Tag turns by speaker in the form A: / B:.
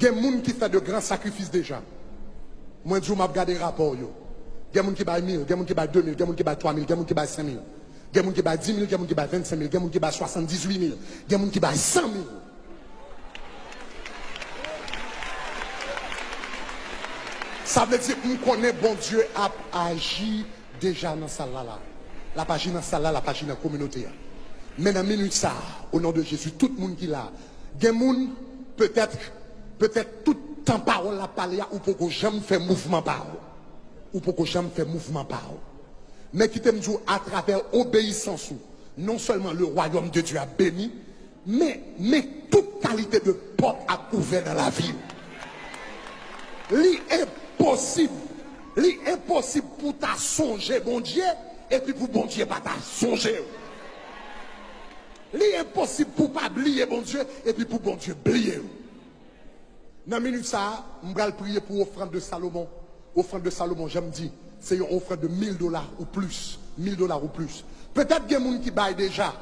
A: Il y a des gens qui font de grands sacrifices déjà. Moi, je vais regarder les rapports. Il y a des gens qui baillent 1000, il y a des gens qui baillent 2000, il y a des gens qui baillent 3000, il y a des gens qui baillent 5000. Il y a des gens qui baillent 10 000, il y a des gens qui baillent 25 000, il y a des gens qui baillent 78 000, il y a des gens qui baillent 100 000. Ça veut dire que nous connaissons bon Dieu a agi déjà dans ça là. La page dans ça là, la page dans la communauté. Mais dans minute ça, au nom de Jésus, tout le monde qui l'a, des gens peut-être tout temps parole la parler ou pour que jamais faire mouvement parole. Ou pour que jamais faire mouvement parole. Mais qui t'aime dire à travers obéissance, non seulement le royaume de Dieu a béni, mais toute qualité de porte a couvert dans la vie. L'impossible pour ta songer bon Dieu et puis pour bon Dieu pas ta songer. L'impossible pour pas oublier bon Dieu et puis pour bon Dieu oublier. Dans la minute ça, je vais prier pour l'offrande de Salomon. Offrande de Salomon, j'aime dire, c'est une offrande de $1000 ou plus. $1000 ou plus. Peut-être qu'il y a des gens qui baillent déjà